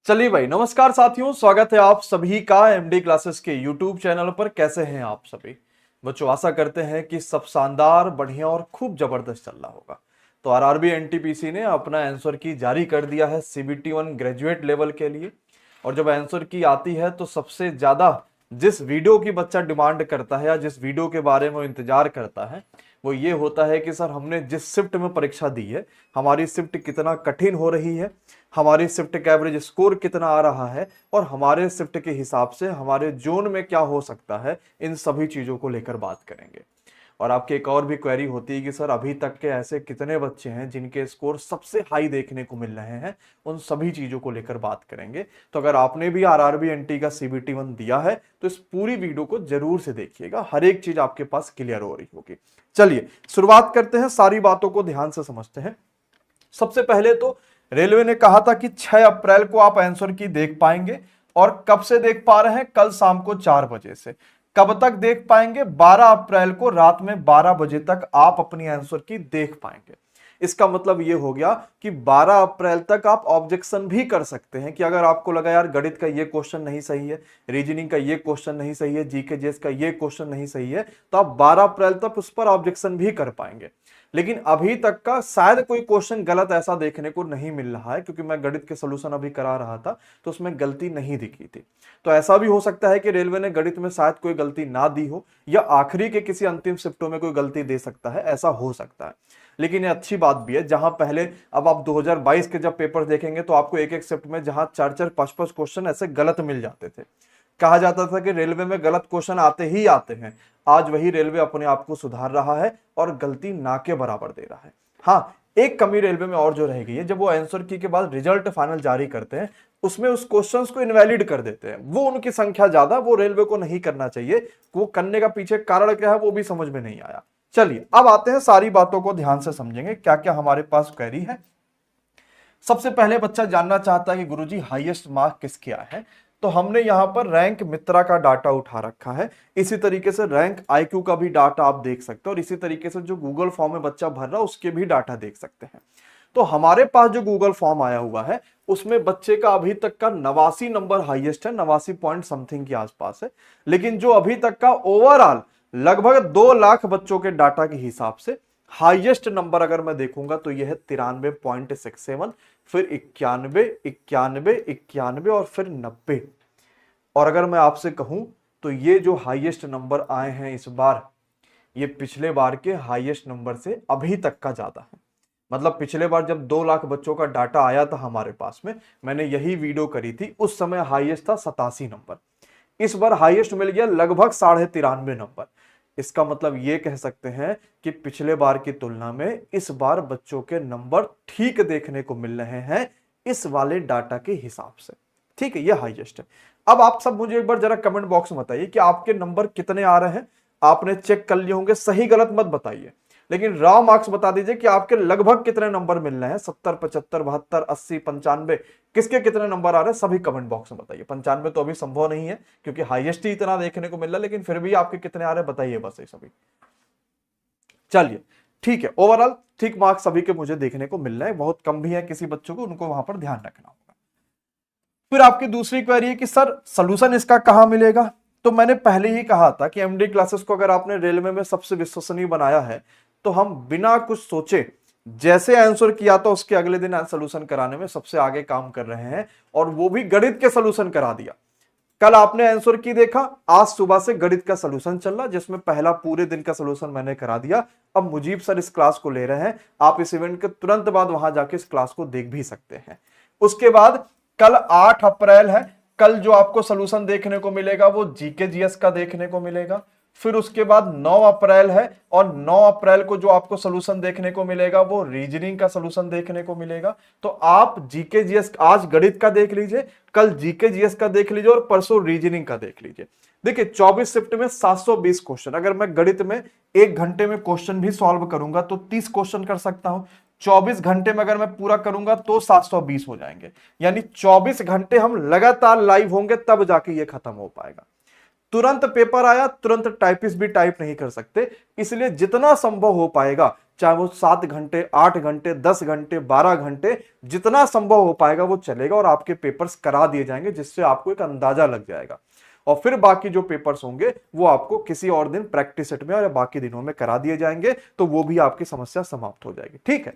चलिए भाई, नमस्कार साथियों, स्वागत है आप सभी का एमडी क्लासेस के यूट्यूब चैनल पर। कैसे हैं आप सभी बच्चों? आशा करते हैं कि सब शानदार, बढ़िया और खूब जबरदस्त चल रहा होगा। तो आरआरबी एनटीपीसी ने अपना आंसर की जारी कर दिया है सीबीटी 1 ग्रेजुएट लेवल के लिए। और जब आंसर की आती है तो सबसे ज्यादा जिस वीडियो की बच्चा डिमांड करता है या जिस वीडियो के बारे में इंतजार करता है वो ये होता है कि सर हमने जिस शिफ्ट में परीक्षा दी है, हमारी शिफ्ट कितना कठिन हो रही है, हमारी शिफ्ट का एवरेज स्कोर कितना आ रहा है और हमारे शिफ्ट के हिसाब से हमारे जोन में क्या हो सकता है, इन सभी चीजों को लेकर बात करेंगे। और आपकी एक और भी क्वेरी होती है कि सर अभी तक के ऐसे कितने बच्चे हैं जिनके स्कोर सबसे हाई देखने को मिल रहे हैं, उन सभी चीजों को लेकर बात करेंगे। तो अगर आपने भी आरआरबी एनटी का सीबीटी 1 दिया है तो इस पूरी वीडियो को जरूर से देखिएगा, हर एक चीज आपके पास क्लियर हो रही होगी। चलिए शुरुआत करते हैं, सारी बातों को ध्यान से समझते हैं। सबसे पहले तो रेलवे ने कहा था कि 6 अप्रैल को आप आंसर की देख पाएंगे। और कब से देख पा रहे हैं? कल शाम को 4 बजे से। कब तक देख पाएंगे? 12 अप्रैल को रात में 12 बजे तक आप अपनी आंसर की देख पाएंगे। इसका मतलब ये हो गया कि 12 अप्रैल तक आप ऑब्जेक्शन भी कर सकते हैं कि अगर आपको लगा यार गणित का ये क्वेश्चन नहीं सही है, रीजनिंग का ये क्वेश्चन नहीं सही है, जीके जीएस का ये क्वेश्चन नहीं सही है, तो आप 12 अप्रैल तक उस पर ऑब्जेक्शन भी कर पाएंगे। लेकिन अभी तक का शायद कोई क्वेश्चन गलत ऐसा देखने को नहीं मिल रहा है, क्योंकि मैं गणित के सोल्यूशन अभी करा रहा था तो उसमें गलती नहीं दिखी थी। तो ऐसा भी हो सकता है कि रेलवे ने गणित में शायद कोई गलती ना दी हो, या आखिरी के किसी अंतिम शिफ्टों में कोई गलती दे सकता है, ऐसा हो सकता है। लेकिन ये अच्छी बात भी है, जहां पहले अब आप 2022 के जब पेपर देखेंगे तो आपको एक एक शिफ्ट में जहां 4-4 5-5 क्वेश्चन ऐसे गलत मिल जाते थे, कहा जाता था कि रेलवे में गलत क्वेश्चन आते ही आते हैं। आज वही रेलवे अपने आप को सुधार रहा है और गलती ना के बराबर दे रहा है। हाँ, एक कमी रेलवे में और जो रह गई है, जब वो आंसर की के बाद रिजल्ट फाइनल जारी करते हैं उसमें उस क्वेश्चंस को इनवैलिड कर देते हैं। वो उनकी संख्या ज्यादा, वो रेलवे को नहीं करना चाहिए। वो करने का पीछे कारण क्या है वो भी समझ में नहीं आया। चलिए अब आते हैं, सारी बातों को ध्यान से समझेंगे क्या क्या हमारे पास क्वेरी है। सबसे पहले बच्चा जानना चाहता है कि गुरुजी हाईएस्ट मार्क किसके आए हैं। तो हमने यहां पर रैंक मित्रा का डाटा उठा रखा है। इसी तरीके से रैंक आईक्यू का भी डाटा आप देख सकते हो, और इसी तरीके से जो गूगल फॉर्म में बच्चा भर रहा है उसके भी डाटा देख सकते हैं। तो हमारे पास जो गूगल फॉर्म आया हुआ है उसमें बच्चे का अभी तक का 89 नंबर हाईएस्ट है, 89 पॉइंट समथिंग के आसपास है। लेकिन जो अभी तक का ओवरऑल लगभग 2 लाख बच्चों के डाटा के हिसाब से हाईएस्ट नंबर अगर मैं देखूंगा तो यह है 93.67, फिर 91, 91, 91 और फिर 90। और अगर मैं आपसे कहूं तो ये जो हाईएस्ट नंबर आए हैं इस बार, ये पिछले बार के हाईएस्ट नंबर से अभी तक का ज्यादा है। मतलब पिछले बार जब 2 लाख बच्चों का डाटा आया था हमारे पास में, मैंने यही वीडियो करी थी, उस समय हाईएस्ट था 87 नंबर। इस बार हाईएस्ट मिल गया लगभग 93.5 नंबर। इसका मतलब ये कह सकते हैं कि पिछले बार की तुलना में इस बार बच्चों के नंबर ठीक देखने को मिल रहे हैं इस वाले डाटा के हिसाब से। ठीक है, ये हाईएस्ट है। अब आप सब मुझे एक बार जरा कमेंट बॉक्स में बताइए कि आपके नंबर कितने आ रहे हैं। आपने चेक कर लिए होंगे, सही गलत मत बताइए, लेकिन रॉ मार्क्स बता दीजिए कि आपके लगभग कितने नंबर मिल रहे हैं। 70, 75, 72, 80, 95, किसके कितने नंबर आ रहे हैं सभी कमेंट बॉक्स में बताइए। 95 तो अभी संभव नहीं है क्योंकि हाईएस्ट ही इतना देखने को मिल रहा है, लेकिन फिर भी आपके कितने आ रहे हैं बताइए बस ये सभी। चलिए ठीक है, ओवरऑल ठीक मार्क्स सभी के मुझे देखने को मिल रहे हैं, बहुत कम भी है किसी बच्चों को, उनको वहां पर ध्यान रखना होगा। फिर आपकी दूसरी क्वेरी है कि सर सोल्यूशन इसका कहां मिलेगा। तो मैंने पहले ही कहा था कि एमडी क्लासेस को अगर आपने रेलवे में सबसे विश्वसनीय बनाया है तो हम बिना कुछ सोचे जैसे आंसर किया था उसके अगले दिन सोल्यूशन कराने में सबसे आगे काम कर रहे हैं, और वो भी गणित के सोल्यूशन करा दिया। कल आपने आंसर की देखा, आज सुबह से गणित का सोल्यूशन चल रहा, जिसमें पहला पूरे दिन का सोल्यूशन मैंने करा दिया। अब मुजीब सर इस क्लास को ले रहे हैं, आप इस इवेंट के तुरंत बाद वहां जाके इस क्लास को देख भी सकते हैं। उसके बाद कल 8 अप्रैल है, कल जो आपको सोल्यूशन देखने को मिलेगा वो जीके जीएस का देखने को मिलेगा। फिर उसके बाद 9 अप्रैल है, और 9 अप्रैल को जो आपको सोल्यूशन देखने को मिलेगा वो रीजनिंग का सोल्यूशन देखने को मिलेगा। तो आप जीके जीएस आज गणित का देख लीजिए, कल जीके जीएस का देख लीजिए और परसों रीजनिंग का देख लीजिए। देखिए 24 शिफ्ट में 720 क्वेश्चन, अगर मैं गणित में 1 घंटे में क्वेश्चन भी सॉल्व करूंगा तो 30 क्वेश्चन कर सकता हूं। 24 घंटे में अगर मैं पूरा करूंगा तो 720 हो जाएंगे। यानी 24 घंटे हम लगातार लाइव होंगे तब जाके ये खत्म हो पाएगा। तुरंत पेपर आया, तुरंत टाइपिस्ट भी टाइप नहीं कर सकते, इसलिए जितना संभव हो पाएगा, चाहे वो 7 घंटे, 8 घंटे, 10 घंटे, 12 घंटे, जितना संभव हो पाएगा वो चलेगा और आपके पेपर्स करा दिए जाएंगे, जिससे आपको एक अंदाजा लग जाएगा। और फिर बाकी जो पेपर्स होंगे वो आपको किसी और दिन प्रैक्टिस सेट में और बाकी दिनों में करा दिए जाएंगे, तो वो भी आपकी समस्या समाप्त हो जाएगी। ठीक है।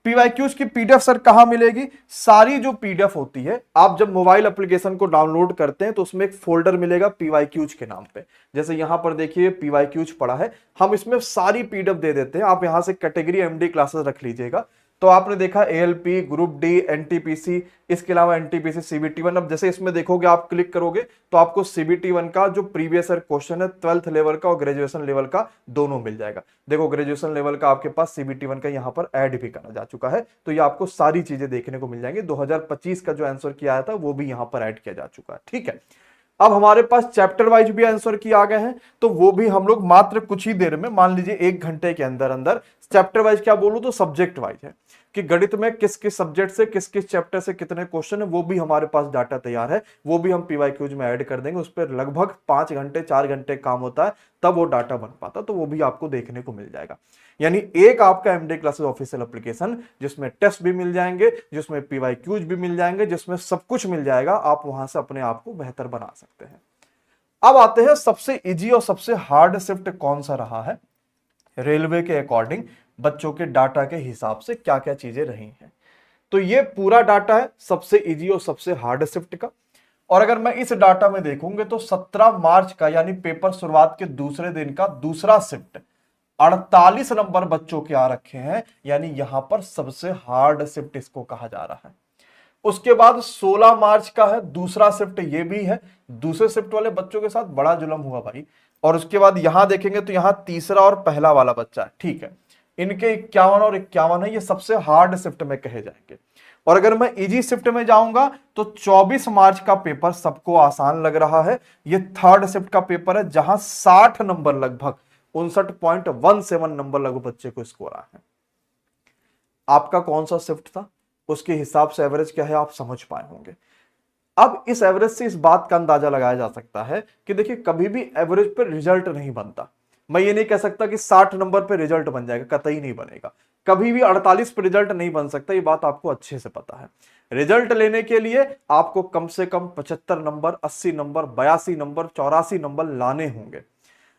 पीवाईक्यूज की पीडीएफ सर कहां मिलेगी? सारी जो पीडीएफ होती है, आप जब मोबाइल एप्लीकेशन को डाउनलोड करते हैं तो उसमें एक फोल्डर मिलेगा पीवाईक्यूज के नाम पे। जैसे यहां पर देखिए पीवाईक्यूज पड़ा है, हम इसमें सारी पीडीएफ दे देते हैं। आप यहां से कैटेगरी एमडी क्लासेस रख लीजिएगा। तो आपने देखा एएलपी, ग्रुप डी, एनटीपीसी, इसके अलावा एनटीपीसी, सीबीटी1। अब जैसे इसमें देखोगे, आप क्लिक करोगे तो आपको सीबीटी1 का जो प्रीवियस ईयर क्वेश्चन है 12th लेवल का और ग्रेजुएशन लेवल का दोनों मिल जाएगा। देखो ग्रेजुएशन लेवल का आपके पास सीबीटी1 का यहाँ पर ऐड भी करा जा चुका है, तो ये आपको सारी चीजें देखने को मिल जाएंगी। 2025 का जो आंसर किया था वो भी यहाँ पर ऐड किया जा चुका है। ठीक है। अब हमारे पास चैप्टर वाइज भी आंसर की आ गए हैं, तो वो भी हम लोग मात्र कुछ ही देर में, मान लीजिए 1 घंटे के अंदर अंदर, चैप्टर वाइज क्या बोलूं तो सब्जेक्ट वाइज है कि गणित में किस किस सब्जेक्ट से किस किस चैप्टर से कितने क्वेश्चन है, वो भी हमारे पास डाटा तैयार है, वो भी हम पीवाईक्यूज में ऐड कर देंगे। उस पर लगभग 5 घंटे 4 घंटे काम होता है, तब वो डाटा बन पाता, तो वो भी आपको देखने को मिल जाएगा। यानी एक आपका एमडी क्लासेस ऑफिशियल एप्लीकेशन, जिसमें टेस्ट भी मिल जाएंगे, जिसमें पीवाईक्यूज भी मिल जाएंगे, जिसमें सब कुछ मिल जाएगा। आप वहां से अपने आप को बेहतर बना सकते हैं। अब आते हैं सबसे इजी और सबसे हार्ड शिफ्ट कौन सा रहा है रेलवे के अकॉर्डिंग, बच्चों के डाटा के हिसाब से क्या क्या चीजें रही हैं। तो ये पूरा डाटा है सबसे इजी और सबसे हार्ड शिफ्ट का। और अगर मैं इस डाटा में देखूंगे तो 17 मार्च का, यानी पेपर शुरुआत के दूसरे दिन का दूसरा शिफ्ट 48 नंबर बच्चों के आ रखे हैं, यानी यहां पर सबसे हार्ड शिफ्ट इसको कहा जा रहा है। उसके बाद 16 मार्च का है दूसरा शिफ्ट, ये भी है। दूसरे शिफ्ट वाले बच्चों के साथ बड़ा जुल्म हुआ भाई। और उसके बाद यहां देखेंगे तो यहां तीसरा और पहला वाला बच्चा है। ठीक है, इनके 51 और 51 है, ये सबसे हार्ड शिफ्ट में कहे जाएंगे। और अगर मैं इजी शिफ्ट में जाऊंगा तो 24 मार्च का पेपर सबको आसान लग रहा है। ये थर्ड शिफ्ट का पेपर है, जहां 60 नंबर, लगभग 59.17 नंबर लगभग बच्चे को स्कोर आया है। आपका कौन सा शिफ्ट था, उसके हिसाब से एवरेज क्या है आप समझ पाए होंगे। अब इस एवरेज से इस बात का अंदाजा लगाया जा सकता है कि देखिए, कभी भी एवरेज पर रिजल्ट नहीं बनता। मैं ये नहीं कह सकता कि 60 नंबर पे रिजल्ट बन जाएगा, कतई नहीं बनेगा। कभी भी 48 पे रिजल्ट नहीं बन सकता, ये बात आपको अच्छे से पता है। रिजल्ट लेने के लिए आपको कम से कम 75 नंबर, 80 नंबर, 82 नंबर, 84 नंबर लाने होंगे।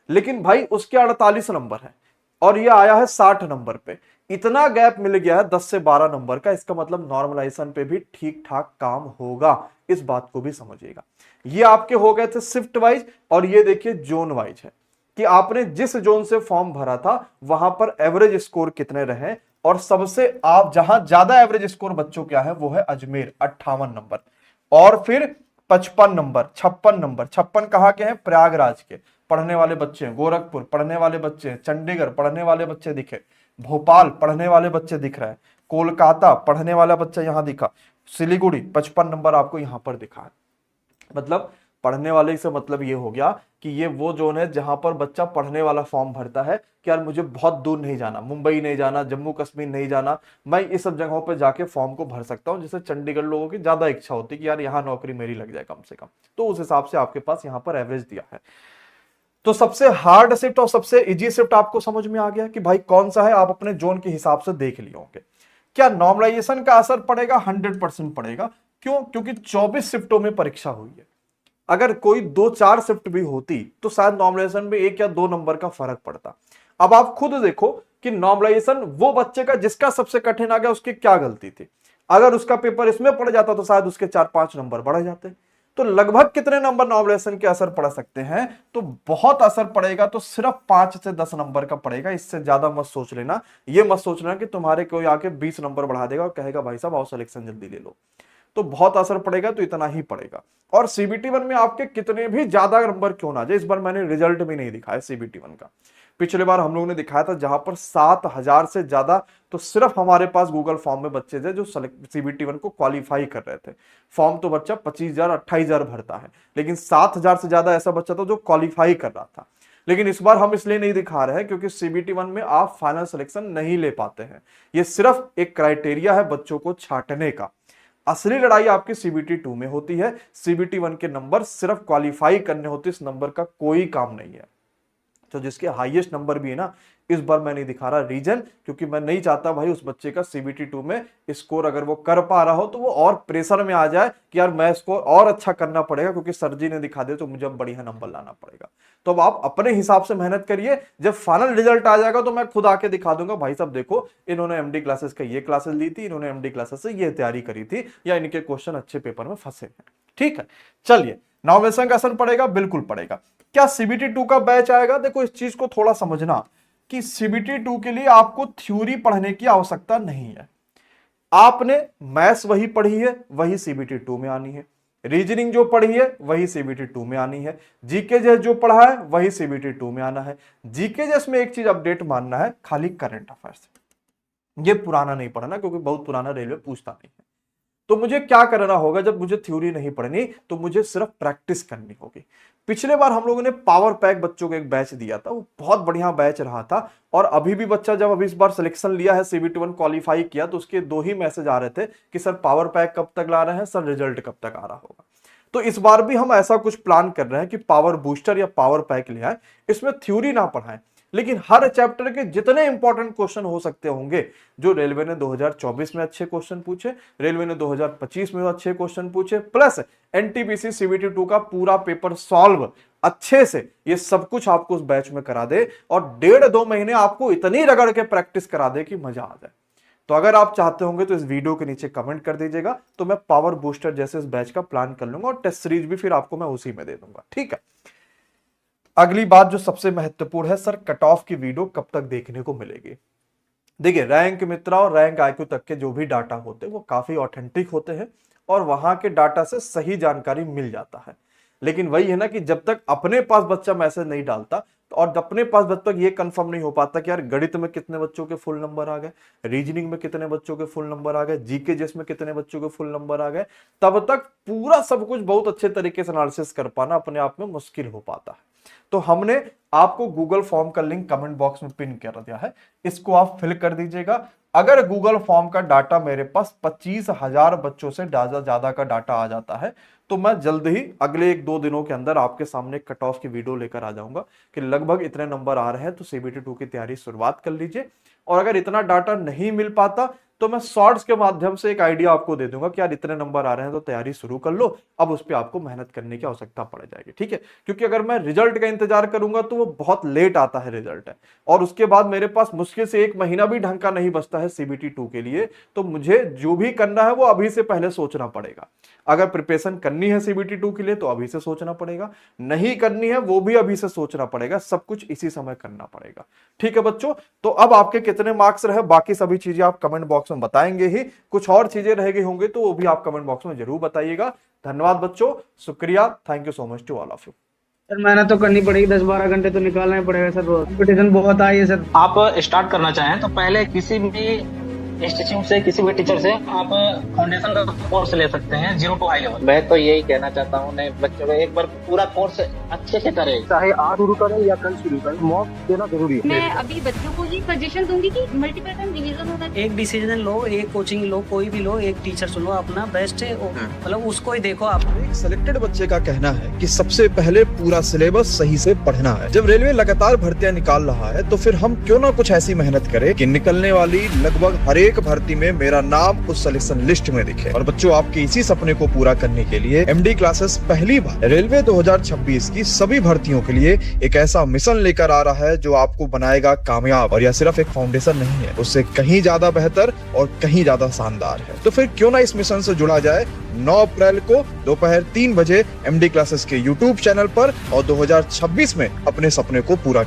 लेकिन भाई उसके 48 नंबर है और ये आया है 60 नंबर पे, इतना गैप मिल गया है 10 से 12 नंबर का। इसका मतलब नॉर्मलाइजेशन पे भी ठीक ठाक काम होगा, इस बात को भी समझिएगा। ये आपके हो गए थे शिफ्ट वाइज, और ये देखिए जोन वाइज है कि आपने जिस जोन से फॉर्म भरा था वहां पर एवरेज स्कोर कितने रहे। और सबसे आप जहां ज्यादा एवरेज स्कोर बच्चों क्या है वो है अजमेर, 58 नंबर। और फिर 55 नंबर, 56 नंबर, 56 कहां के हैं, प्रयागराज के पढ़ने वाले बच्चे हैं, गोरखपुर पढ़ने वाले बच्चे हैं, चंडीगढ़ पढ़ने वाले बच्चे दिखे, भोपाल पढ़ने वाले बच्चे दिख रहे हैं, कोलकाता पढ़ने वाला बच्चा यहां दिखा, सिलीगुड़ी 55 नंबर आपको यहां पर दिखा है। मतलब पढ़ने वाले से मतलब ये हो गया कि ये वो जोन है जहां पर बच्चा पढ़ने वाला फॉर्म भरता है कि यार मुझे बहुत दूर नहीं जाना, मुंबई नहीं जाना, जम्मू कश्मीर नहीं जाना, मैं इस सब जगहों पर जाके फॉर्म को भर सकता हूं। जैसे चंडीगढ़ लोगों की ज्यादा इच्छा होती है कि यार यहाँ नौकरी मेरी लग जाए कम से कम, तो उस हिसाब से आपके पास यहाँ पर एवरेज दिया है। तो सबसे हार्ड शिफ्ट और सबसे इजी शिफ्ट आपको समझ में आ गया कि भाई कौन सा है, आप अपने जोन के हिसाब से देख लिए होंगे। क्या नॉर्मलाइजेशन का असर पड़ेगा? 100% पड़ेगा। क्यों? क्योंकि 24 शिफ्टों में परीक्षा हुई है। अगर कोई 2-4 शिफ्ट भी होती तो शायद नॉर्मलाइजेशन में 1 या 2 नंबर का फर्क पड़ता। अब आप खुद देखो कि नॉर्मलाइजेशन वो बच्चे का जिसका सबसे कठिन आ गया उसकी क्या गलती थी। अगर उसका पेपर इसमें पड़ जाता तो शायद उसके 4-5 नंबर बढ़ जाते। तो लगभग कितने नंबर नॉर्मलाइजेशन के असर पड़ सकते हैं? तो बहुत असर पड़ेगा, तो सिर्फ 5 से 10 नंबर का पड़ेगा, इससे ज्यादा मत सोच लेना। ये मत सोचना कि तुम्हारे कोई आके 20 नंबर बढ़ा देगा और कहेगा भाई साहब आओ सिलेक्शन जल्दी ले लो। तो बहुत असर पड़ेगा, तो इतना ही पड़ेगा। और सीबीटी1 में आपके कितने भी ज्यादा नंबर क्यों ना जाए, इस बार मैंने रिजल्ट भी नहीं दिखाया सीबीटी1 का। पिछले बार हम लोगों ने दिखाया था जहां पर 7000 से ज्यादा, तो सिर्फ हमारे पास गूगल फॉर्म में बच्चे थे जो सीबीटी1 को क्वालिफाई कर रहे थे। फॉर्म तो बच्चा 25,000 28,000 भरता है, लेकिन 7000 से ज्यादा ऐसा बच्चा था जो क्वालिफाई कर रहा था। लेकिन इस बार हम इसलिए नहीं दिखा रहे हैं क्योंकि सीबीटी1 में आप फाइनल सिलेक्शन नहीं ले पाते हैं। ये सिर्फ एक क्राइटेरिया है बच्चों को छांटने का। असली लड़ाई आपकी CBT 2 में होती है। CBT 1 के नंबर सिर्फ क्वालिफाई करने होते, इस नंबर का कोई काम नहीं है। तो जिसके हाईएस्ट नंबर भी है ना, इस बार मैं नहीं दिखा रहा रीजन, क्योंकि मैं नहीं चाहता भाई उस बच्चे का CBT 2 में स्कोर अगर वो कर पा रहा हो तो वो और प्रेशर में आ जाए कि यार मैं स्कोर और अच्छा करना पड़ेगा क्योंकि सर जी ने दिखा दिया तो मुझे अब बढ़िया नंबर लाना पड़ेगा। तो अब आप अपने हिसाब से मेहनत करिए, जब फाइनल रिजल्ट आ जाएगा तो मैं खुद आके दिखा दूंगा भाई साहब देखो इन्होंने MD क्लासेस का ये क्लासेस ली थी, इन्होंने MD क्लासेस से ये तैयारी करी थी, या इनके क्वेश्चन अच्छे पेपर में फंसे हैं। ठीक है, चलिए नाउमेशन का असर पड़ेगा, बिल्कुल पड़ेगा। क्या CBT 2 का बैच आएगा? देखो इस चीज को थोड़ा समझना कि CBT 2 के लिए आपको थ्योरी पढ़ने की आवश्यकता नहीं है। आपने मैथ्स वही पढ़ी है, वही CBT 2 में आनी है। रीजनिंग जो पढ़ी है वही CBT 2 में आनी है। जीके जैस जो पढ़ा है वही CBT 2 में आना है। जीके जैस में एक चीज अपडेट मानना है, खाली करंट अफेयर्स। ये पुराना नहीं पढ़ना क्योंकि बहुत पुराना रेलवे पूछता नहीं है। तो मुझे क्या करना होगा? जब मुझे थ्योरी नहीं पढ़नी तो मुझे सिर्फ प्रैक्टिस करनी होगी। पिछले बार हम लोगों ने पावर पैक बच्चों को एक बैच दिया था, वो बहुत बढ़िया बैच रहा था। और अभी भी बच्चा जब अभी इस बार सिलेक्शन लिया है, CBT 1 क्वालिफाई किया, तो उसके 2 ही मैसेज आ रहे थे कि सर पावर पैक कब तक ला रहे हैं, सर रिजल्ट कब तक आ रहा होगा। तो इस बार भी हम ऐसा कुछ प्लान कर रहे हैं कि पावर बूस्टर या पावर पैक ले आए, इसमें थ्योरी ना पढ़ाएं, लेकिन हर चैप्टर के जितने इंपॉर्टेंट क्वेश्चन हो सकते होंगे, जो रेलवे ने 2024 में अच्छे क्वेश्चन पूछे, रेलवे ने 2025 में अच्छे क्वेश्चन पूछे, प्लस NTPC CBT 2 का पूरा पेपर सॉल्व अच्छे से, ये सब कुछ आपको उस बैच में करा दे और 1.5-2 महीने आपको इतनी रगड़ के प्रैक्टिस करा दे कि मजा आ जाए। तो अगर आप चाहते होंगे तो इस वीडियो के नीचे कमेंट कर दीजिएगा, तो मैं पावर बूस्टर जैसे इस बैच का प्लान कर लूंगा और टेस्ट सीरीज भी फिर आपको मैं उसी में दे दूंगा। ठीक है, अगली बात जो सबसे महत्वपूर्ण है, सर कट ऑफ की वीडियो कब तक देखने को मिलेगी? देखिए रैंक मित्रा और रैंक IQ तक के जो भी डाटा होते हैं वो काफी ऑथेंटिक होते हैं और वहां के डाटा से सही जानकारी मिल जाता है। लेकिन वही है ना कि जब तक अपने पास बच्चा मैसेज नहीं डालता और अपने पास जब तक ये कंफर्म नहीं हो पाता कि यार गणित में कितने बच्चों के फुल नंबर आ गए, रीजनिंग में कितने बच्चों के फुल नंबर आ गए, जीके जिसमें कितने बच्चों के फुल नंबर आ गए, तब तक पूरा सब कुछ बहुत अच्छे तरीके से एनालिसिस कर पाना अपने आप में मुश्किल हो पाता है। तो हमने आपको गूगल फॉर्म का लिंक कमेंट बॉक्स में पिन कर दिया है, इसको आप फिल कर दीजिएगा। अगर गूगल फॉर्म का डाटा मेरे पास 25,000 बच्चों से ज्यादा का डाटा आ जाता है तो मैं जल्द ही अगले 1-2 दिनों के अंदर आपके सामने कट ऑफ की वीडियो लेकर आ जाऊंगा कि लगभग इतने नंबर आ रहे हैं तो CBT 2 की तैयारी शुरुआत कर लीजिए। और अगर इतना डाटा नहीं मिल पाता तो मैं शॉर्ट्स के माध्यम से एक आइडिया आपको दे दूंगा कि यार इतने नंबर आ रहे हैं तो तैयारी शुरू कर लो, अब उस पर आपको मेहनत करने की आवश्यकता पड़ जाएगी। ठीक है, क्योंकि अगर मैं रिजल्ट का इंतजार करूंगा तो वो बहुत लेट आता है रिजल्ट है, और उसके बाद मेरे पास मुश्किल से 1 महीना भी ढंग का नहीं बचता है CBT 2 के लिए। तो मुझे जो भी करना है वो अभी से पहले सोचना पड़ेगा। अगर प्रिपरेशन करनी है CBT 2 के लिए तो अभी से सोचना पड़ेगा, नहीं करनी है वो भी अभी से सोचना पड़ेगा, सब कुछ इसी समय करना पड़ेगा। ठीक है बच्चों, तो अब आपके कितने मार्क्स रहे बाकी सभी चीजें आप कमेंट बॉक्स में बताएंगे ही, कुछ और चीजें रह गई होंगी तो वो भी आप कमेंट बॉक्स में जरूर बताइएगा। धन्यवाद बच्चों, शुक्रिया, thank you so much to all of you. Sir मेहनत तो करनी पड़ेगी, 10-12 घंटे तो निकालना ही पड़ेगा सर, कंपटीशन बहुत हाई है सर। आप स्टार्ट करना चाहें तो पहले किसी भी इंस्टीट्यूट से, किसी भी टीचर से आप फाउंडेशन का कोर्स ले सकते हैं 0 to हाई लेवल। मैं तो यही कहना चाहता हूँ नए बच्चों को एक बार पूरा कोर्स अच्छे से करें, चाहे आज शुरू करें या कल शुरू करें, मॉक देना जरूरी है। मैं अभी बच्चों को ये सजेशन दूंगी कि मल्टीपल टाइम रिवीजन होना चाहिए। एक डिसीजन लो, एक कोचिंग लो, कोई भी लो, एक टीचर चुनो, अपना बेस्ट है मतलब उसको ही देखो आप। एक सिलेक्टेड बच्चे का कहना है कि सबसे पहले पूरा सिलेबस सही से पढ़ना है। जब रेलवे लगातार भर्तियां निकाल रहा है तो फिर हम क्यों ना कुछ ऐसी मेहनत करें कि निकलने वाली लगभग हर एक भर्ती में मेरा नाम उस सिलेक्शन लिस्ट में दिखे। और बच्चों आपके इसी सपने को पूरा करने के लिए MD क्लासेस पहली बार रेलवे 2026 की सभी भर्तियों के लिए एक ऐसा मिशन लेकर आ रहा है जो आपको बनाएगा कामयाब। और यह सिर्फ एक फाउंडेशन नहीं है, उससे कहीं ज्यादा बेहतर और कहीं ज्यादा शानदार है। तो फिर क्यों ना इस मिशन से जुड़ा जाए। 9 अप्रैल को दोपहर 3 बजे MD क्लासेस के YouTube चैनल पर और 2026 में अपने सपने को पूरा